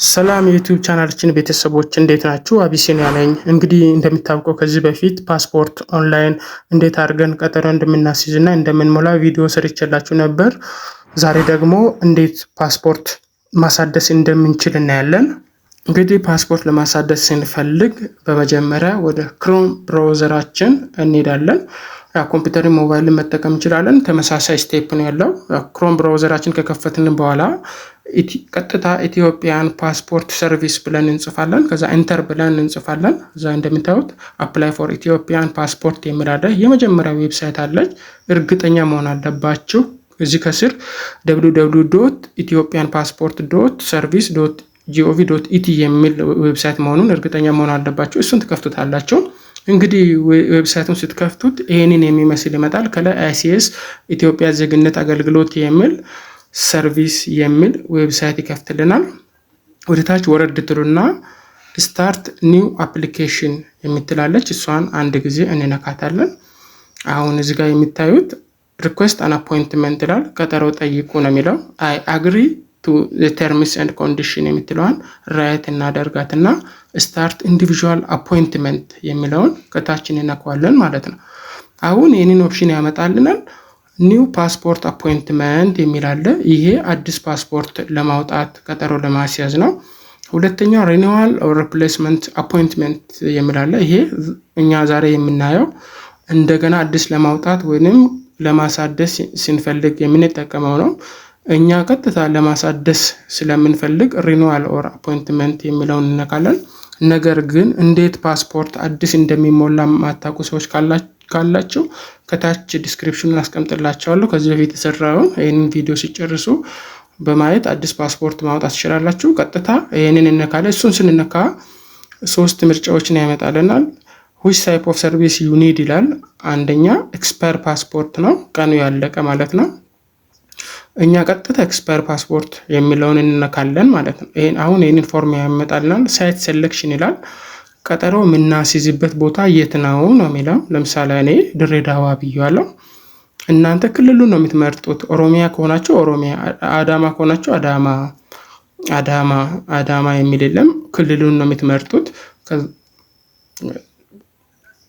ሰላም የዩቲዩብ ቻናላችን ቤተሰቦች እንዴት ናችሁ? አቢሲኒያ ነኝ። እንግዲህ እንደሚታወቀው ከዚህ በፊት ፓስፖርት ኦንላይን እንዴት አድርገን ቀጠሮ እንደምናስይዝ እና እንደምንሞላ ቪዲዮ ሰርቼላችሁ ነበር። ዛሬ ደግሞ እንዴት ፓስፖርት ማሳደስ እንደምንችል እናያለን። እንግዲህ ፓስፖርት ለማሳደስ ስንፈልግ በመጀመሪያ ወደ ክሮም ብራውዘራችን እንሄዳለን። ኮምፒውተር ሞባይልን መጠቀም እንችላለን። ተመሳሳይ ስቴፕ ነው ያለው። ክሮም ብራውዘራችን ከከፈትን በኋላ ቀጥታ ኢትዮጵያን ፓስፖርት ሰርቪስ ብለን እንጽፋለን። ከዛ ኢንተር ብለን እንጽፋለን። እዛ እንደምታዩት አፕላይ ፎር ኢትዮጵያን ፓስፖርት የሚል አለ። የመጀመሪያ ዌብሳይት አለች። እርግጠኛ መሆን አለባችሁ። እዚህ ከስር www.ethiopianpassport.service.gov.et የሚል ዌብሳይት መሆኑን እርግጠኛ መሆን አለባችሁ። እሱን ትከፍቱታላችሁ። እንግዲህ ዌብሳይቱን ስትከፍቱት ይሄንን የሚመስል ይመጣል። ከላይ ICS ኢትዮጵያ ዜግነት አገልግሎት የሚል ሰርቪስ የሚል ዌብሳይት ይከፍትልናል። ወደ ታች ወረድ ትሉና ስታርት ኒው አፕሊኬሽን የምትላለች እሷን አንድ ጊዜ እንነካታለን። አሁን እዚህ ጋር የሚታዩት ሪኩዌስት አን አፖይንትመንት ይላል። ቀጠሮ ጠይቁ ነው የሚለው። አይ አግሪ ቱ ዘ ተርምስ ኤንድ ኮንዲሽን የምትለዋን ራይት እናደርጋትና ስታርት ኢንዲቪዥዋል አፖይንትመንት የሚለውን ከታች እንነካዋለን ማለት ነው። አሁን ይህንን ኦፕሽን ያመጣልናል። ኒው ፓስፖርት አፖይንትመንት የሚል አለ። ይሄ አዲስ ፓስፖርት ለማውጣት ቀጠሮ ለማስያዝ ነው። ሁለተኛው ሪኒዋል ኦር ሪፕሌስመንት አፖይንትመንት የሚል አለ። ይሄ እኛ ዛሬ የምናየው እንደገና አዲስ ለማውጣት ወይንም ለማሳደስ ስንፈልግ የምንጠቀመው ነው። እኛ ቀጥታ ለማሳደስ ስለምንፈልግ ሪኒዋል ኦር አፖይንትመንት የሚለውን እንነካለን። ነገር ግን እንዴት ፓስፖርት አዲስ እንደሚሞላ ማታውቁ ሰዎች ካላችሁ ከታች ዲስክሪፕሽኑን አስቀምጥላችኋለሁ። ከዚህ በፊት የተሰራውን ይህንን ቪዲዮ ሲጨርሱ በማየት አዲስ ፓስፖርት ማውጣት ትችላላችሁ። ቀጥታ ይህንን እንነካለን። እሱን ስንነካ 3 ምርጫዎችን ያመጣልናል። which type of service you need ይላል። አንደኛ ኤክስፓየር ፓስፖርት ነው፣ ቀኑ ያለቀ ማለት ነው። እኛ ቀጥታ ኤክስፓየር ፓስፖርት የሚለውን እንነካለን ማለት ነው። ይህንን ፎርም ያመጣልናል። ሳይት ሴሌክሽን ይላል። ቀጠሮ የምናስይዝበት ቦታ የት ነው ነው የሚለው። ለምሳሌ እኔ ድሬዳዋ ብያለሁ። እናንተ ክልሉን ነው የምትመርጡት። ኦሮሚያ ከሆናችሁ ኦሮሚያ፣ አዳማ ከሆናችሁ አዳማ የሚል የለም። ክልሉን ነው የምትመርጡት።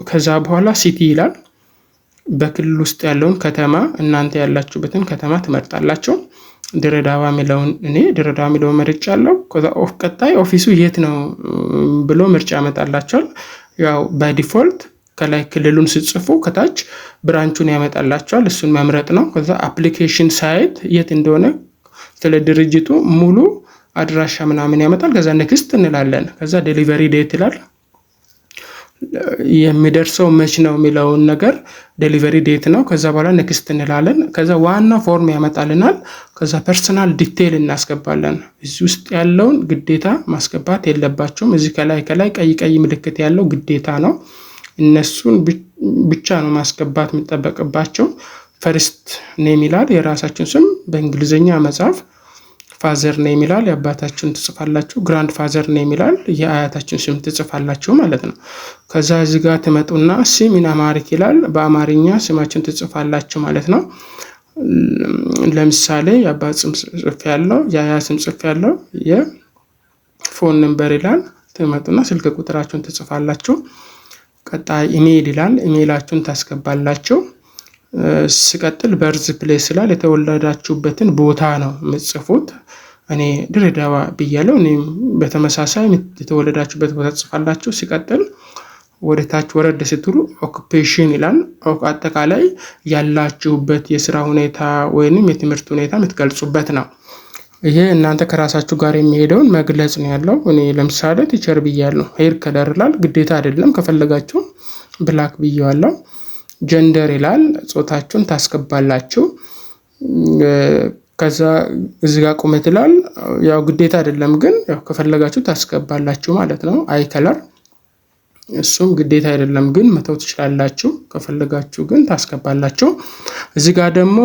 ከዛ በኋላ ሲቲ ይላል። በክልል ውስጥ ያለውን ከተማ እናንተ ያላችሁበትን ከተማ ትመርጣላችሁ። ድሬዳዋ የሚለውን እኔ ድሬዳዋ የሚለውን መርጫለሁ። ከዛ ቀጣይ ኦፊሱ የት ነው ብሎ ምርጫ ያመጣላችኋል። ያው ባይ ዲፎልት ከላይ ክልሉን ስጽፉ ከታች ብራንቹን ያመጣላችኋል። እሱን መምረጥ ነው። ከዛ አፕሊኬሽን ሳይት የት እንደሆነ ስለ ድርጅቱ ሙሉ አድራሻ ምናምን ያመጣል። ከዛ ኔክስት እንላለን። ከዛ ዴሊቨሪ ዴት ይላል። የሚደርሰው መች ነው የሚለውን ነገር ዴሊቨሪ ዴት ነው። ከዛ በኋላ ኔክስት እንላለን። ከዛ ዋና ፎርም ያመጣልናል። ከዛ ፐርሰናል ዲቴይል እናስገባለን። እዚህ ውስጥ ያለውን ግዴታ ማስገባት የለባችሁም። እዚህ ከላይ ቀይ ምልክት ያለው ግዴታ ነው። እነሱን ብቻ ነው ማስገባት የሚጠበቅባቸው። ፈርስት ኔም ይላል፣ የራሳችሁን ስም በእንግሊዝኛ መጻፍ። ፋዘር ኔም ይላል፣ የአባታችሁን ትጽፋላችሁ። ግራንድ ፋዘር ኔም ይላል፣ የአያታችሁን ስም ትጽፋላችሁ ማለት ነው። ከዛ እዚህ ጋር ትመጡና ስም ኢን አማሪክ ይላል፣ በአማርኛ ስማችሁን ትጽፋላችሁ ማለት ነው። ለምሳሌ የአባት ስም ጽፍ ያለው፣ የአያ ስም ጽፍ ያለው፣ የፎን ነምበር ይላል። ትመጡና ስልክ ቁጥራችሁን ትጽፋላችሁ። ቀጣይ ኢሜይል ይላል፣ ኢሜይላችሁን ታስገባላችሁ። ሲቀጥል በርዝ ፕሌስ ይላል፣ የተወለዳችሁበትን ቦታ ነው የምትጽፉት። እኔ ድሬዳዋ ብያለሁ። እኔም በተመሳሳይ የተወለዳችሁበት ቦታ ትጽፋላችሁ። ሲቀጥል ወደ ታች ወረድ ስትሉ ኦኩፔሽን ይላል፣ አጠቃላይ ያላችሁበት የስራ ሁኔታ ወይንም የትምህርት ሁኔታ የምትገልጹበት ነው። ይሄ እናንተ ከራሳችሁ ጋር የሚሄደውን መግለጽ ነው ያለው። እኔ ለምሳሌ ቲቸር ብያለሁ። ሄር ከለር ይላል፣ ግዴታ አይደለም፣ ከፈለጋችሁ ብላክ ብያለሁ። ጀንደር ይላል፣ ጾታችሁን ታስገባላችሁ። ከዛ እዚህ ጋር ቁመት ይላል፣ ያው ግዴታ አይደለም ግን ያው ከፈለጋችሁ ታስገባላችሁ ማለት ነው። አይ ከለር እሱም ግዴታ አይደለም ግን መተው ትችላላችሁ፣ ከፈለጋችሁ ግን ታስገባላችሁ። እዚህ ጋር ደግሞ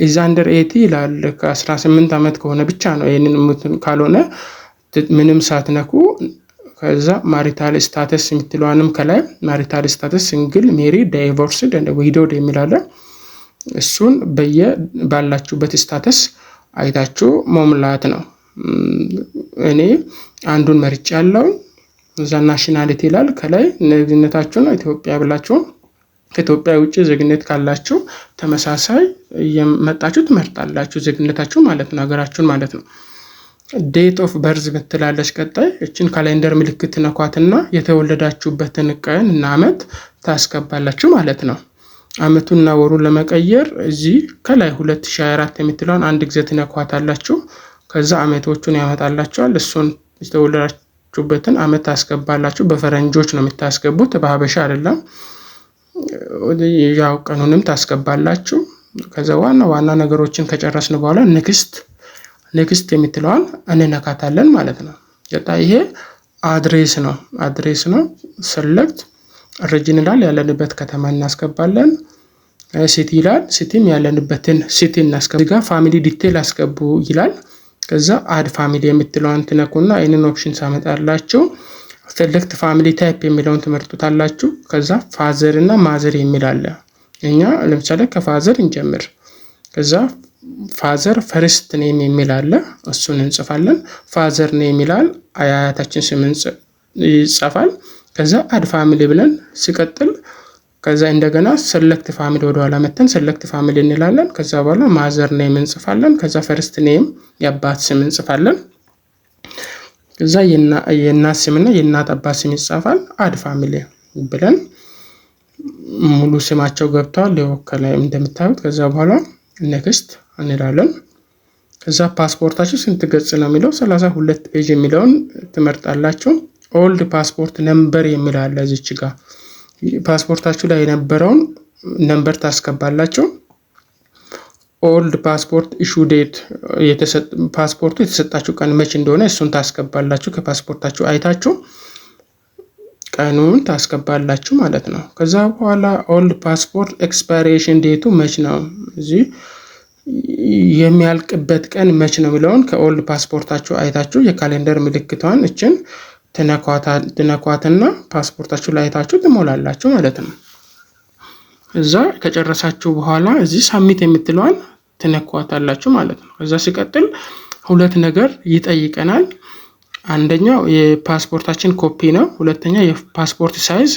ኢዝ አንደር 80 ይላል፣ ከ18 ዓመት ከሆነ ብቻ ነው። ይሄንን ካልሆነ ምንም ሳትነኩ ከዛ ማሪታል ስታተስ የምትለዋንም ከላይ ማሪታል ስታተስ ሲንግል፣ ሜሪ፣ ዳይቮርስድ እንደ ዊዶድ የሚላለ እሱን ባላችሁበት ስታተስ አይታችሁ መሙላት ነው። እኔ አንዱን መርጫለሁ። እዛ ናሽናሊቲ ይላል ከላይ ዜግነታችሁ ነው ኢትዮጵያ ብላችሁ ከኢትዮጵያ ውጪ ዜግነት ካላችሁ ተመሳሳይ የመጣችሁ ትመርጣላችሁ ዜግነታችሁ ማለት ነው ሀገራችሁን ማለት ነው። ዴት ኦፍ በርዝ ምትላለች ቀጣይ እችን ካሌንደር ምልክት ነኳትና የተወለዳችሁበትን ቀን እና አመት ታስገባላችሁ ማለት ነው። አመቱና ወሩን ለመቀየር እዚህ ከላይ 2024 የምትለውን አንድ ጊዜ ትነኳታላችሁ። ከዛ አመቶቹን ያመጣላችኋል። እሱን የተወለዳችሁበትን አመት ታስገባላችሁ። በፈረንጆች ነው የምታስገቡት በሀበሻ አይደለም። ያው ቀኑንም ታስገባላችሁ። ከዛ ዋና ነገሮችን ከጨረስን በኋላ ኔክስት የምትለዋን እንነካታለን ማለት ነው። ይሄ አድሬስ ነው። ሰሌክት ሪጅን ይላል ያለንበት ከተማ እናስገባለን። ሲቲ ይላል ሲቲም ያለንበትን ሲቲ እናስገባ። እዚህ ጋር ፋሚሊ ዲቴል አስገቡ ይላል። ከዛ አድ ፋሚሊ የምትለዋን ትነኩና ይህንን ኦፕሽን ሳመጣላችሁ ሴሌክት ፋሚሊ ታይፕ የሚለውን ትመርጡታላችሁ። ከዛ ፋዘር እና ማዘር የሚል አለ። እኛ ለምሳሌ ከፋዘር እንጀምር። ከዛ ፋዘር ፈርስት ኔም የሚል አለ። እሱን እንጽፋለን። ፋዘር ኔም ይላል አያታችን ስም ይጻፋል። ከዛ አድ ፋሚሊ ብለን ሲቀጥል ከዛ እንደገና ሴሌክት ፋሚሊ ወደ ኋላ መተን ሴሌክት ፋሚሊ እንላለን። ከዛ በኋላ ማዘር ኔም እንጽፋለን። ከዛ ፈርስት ኔም የአባት ስም እንጽፋለን። ከዛ የእናት ስምና የእናት አባት ስም ይጻፋል። አድ ፋሚሊ ብለን ሙሉ ስማቸው ገብቷል ከላይ እንደምታዩት። ከዛ በኋላ ኔክስት እንላለን። ከዛ ፓስፖርታችሁ ስንት ገጽ ነው የሚለው 32 ፔጅ የሚለውን ትመርጣላችሁ። ኦልድ ፓስፖርት ነምበር የሚል አለ እዚች ጋር ፓስፖርታችሁ ላይ የነበረውን ነምበር ታስገባላችሁ። ኦልድ ፓስፖርት ኢሹ ዴት ፓስፖርቱ የተሰጣችሁ ቀን መች እንደሆነ እሱን ታስገባላችሁ። ከፓስፖርታችሁ አይታችሁ ቀኑን ታስገባላችሁ ማለት ነው። ከዛ በኋላ ኦልድ ፓስፖርት ኤክስፓይሬሽን ዴቱ መች ነው እዚህ የሚያልቅበት ቀን መች ነው የሚለውን ከኦልድ ፓስፖርታችሁ አይታችሁ የካሌንደር ምልክቷን እችን ትነኳትና ፓስፖርታችሁ ላይ አይታችሁ ትሞላላችሁ ማለት ነው። እዛ ከጨረሳችሁ በኋላ እዚህ ሳሚት የምትለዋን ትነኳታላችሁ ማለት ነው። ከዛ ሲቀጥል ሁለት ነገር ይጠይቀናል። አንደኛው የፓስፖርታችን ኮፒ ነው። ሁለተኛ የፓስፖርት ሳይዝ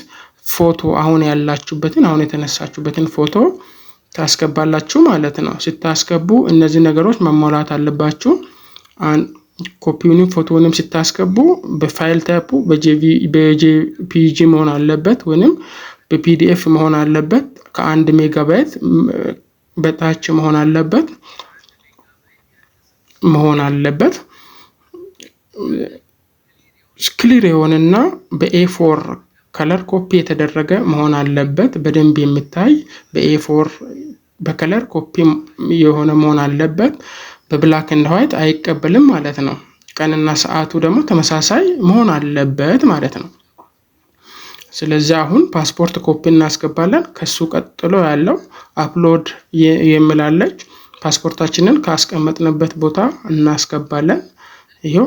ፎቶ አሁን ያላችሁበትን አሁን የተነሳችሁበትን ፎቶ ታስገባላችሁ ማለት ነው። ስታስገቡ እነዚህ ነገሮች መሞላት አለባችሁ። ኮፒውንም ፎቶውንም ስታስገቡ በፋይል ታይፑ በጄፒጂ መሆን አለበት ወይንም በፒዲኤፍ መሆን አለበት። ከ1 ሜጋባይት በታች መሆን አለበት። ክሊር የሆነና በኤ4 ከለር ኮፒ የተደረገ መሆን አለበት። በደንብ የሚታይ በኤ4 በከለር ኮፒ የሆነ መሆን አለበት። በብላክ ኤንድ ዋይት አይቀበልም ማለት ነው። ቀንና ሰዓቱ ደግሞ ተመሳሳይ መሆን አለበት ማለት ነው። ስለዚህ አሁን ፓስፖርት ኮፒ እናስገባለን። ከሱ ቀጥሎ ያለው አፕሎድ የሚላለች ፓስፖርታችንን ካስቀመጥንበት ቦታ እናስገባለን። ይሄው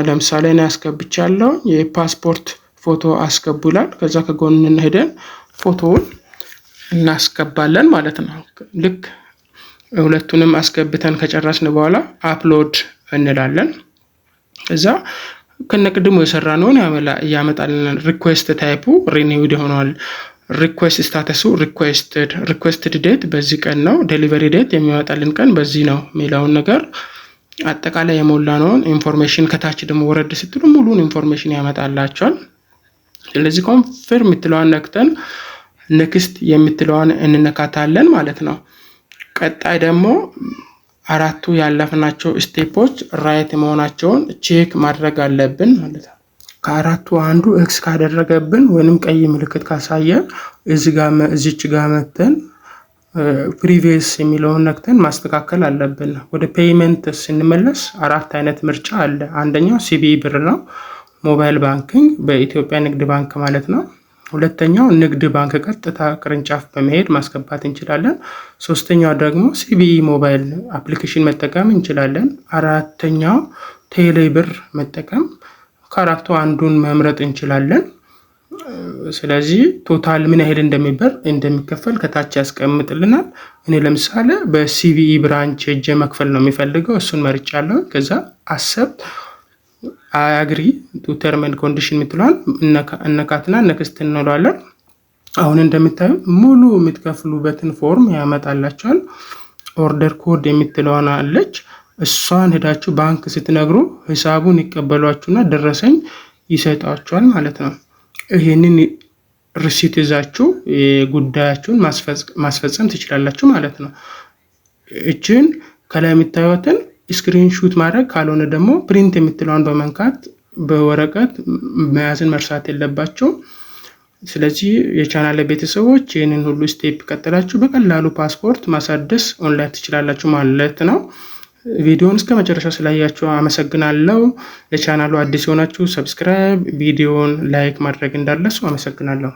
ለምሳሌ እኔ አስገብቻለሁ። የፓስፖርት ፎቶ አስገቡ ይላል። ከዛ ከጎን ሄደን ፎቶውን እናስገባለን ማለት ነው። ልክ ሁለቱንም አስገብተን ከጨረስን በኋላ አፕሎድ እንላለን። ከዛ ከነቅድሙ የሰራነውን ያመጣልን። ሪኩዌስት ታይፑ ሪኒውድ ሆኗል። ሪኩዌስት ስታተሱ ሪኩዌስትድ ዴት በዚህ ቀን ነው። ዴሊቨሪ ዴት የሚያወጣልን ቀን በዚህ ነው የሚለውን ነገር አጠቃላይ የሞላነውን ኢንፎርሜሽን ከታች ደግሞ ወረድ ስትሉ ሙሉን ኢንፎርሜሽን ያመጣላችኋል። ስለዚህ ኮንፊርም የምትለዋን ነክተን ኔክስት የምትለዋን እንነካታለን ማለት ነው። ቀጣይ ደግሞ አራቱ ያለፍናቸው ስቴፖች ራይት መሆናቸውን ቼክ ማድረግ አለብን ማለት ነው። ከአራቱ አንዱ ኤክስ ካደረገብን ወይንም ቀይ ምልክት ካሳየ እዚች ጋር መተን ፕሪቪየስ የሚለውን ነክተን ማስተካከል አለብን። ወደ ፔይመንት ስንመለስ 4 አይነት ምርጫ አለ። አንደኛው ሲቢኢ ብር ነው፣ ሞባይል ባንኪንግ በኢትዮጵያ ንግድ ባንክ ማለት ነው። ሁለተኛው ንግድ ባንክ ቀጥታ ቅርንጫፍ በመሄድ ማስገባት እንችላለን። ሶስተኛው ደግሞ ሲቢኢ ሞባይል አፕሊኬሽን መጠቀም እንችላለን። አራተኛው ቴሌ ብር መጠቀም። ከአራቱ አንዱን መምረጥ እንችላለን። ስለዚህ ቶታል ምን ያህል እንደሚከፈል ከታች ያስቀምጥልናል። እኔ ለምሳሌ በሲቢኢ ብራንች ሄጄ መክፈል ነው የሚፈልገው፣ እሱን መርጫለሁ። ከዛ አሰፕት አግሪ ቱ ተርም ኤንድ ኮንዲሽን የምትለዋል እነካትና ነክስት እንለዋለን። አሁን እንደምታዩ ሙሉ የምትከፍሉበትን ፎርም ያመጣላችኋል። ኦርደር ኮድ የምትለዋን አለች፣ እሷን ሄዳችሁ ባንክ ስትነግሩ ሂሳቡን ይቀበሏችሁና ደረሰኝ ይሰጣችኋል ማለት ነው። ይህንን ሪሲት ይዛችሁ ጉዳያችሁን ማስፈጸም ትችላላችሁ ማለት ነው። እችን ከላይ የምታዩትን ስክሪንሹት ማድረግ ካልሆነ ደግሞ ፕሪንት የምትለዋን በመንካት በወረቀት መያዝን መርሳት የለባቸው። ስለዚህ የቻናል ቤተሰቦች ይህንን ሁሉ ስቴፕ ቀጥላችሁ በቀላሉ ፓስፖርት ማሳደስ ኦንላይን ትችላላችሁ ማለት ነው። ቪዲዮውን እስከ መጨረሻ ስላያችሁ አመሰግናለሁ። ለቻናሉ አዲስ የሆናችሁ ሰብስክራይብ፣ ቪዲዮውን ላይክ ማድረግ እንዳለሱ አመሰግናለሁ።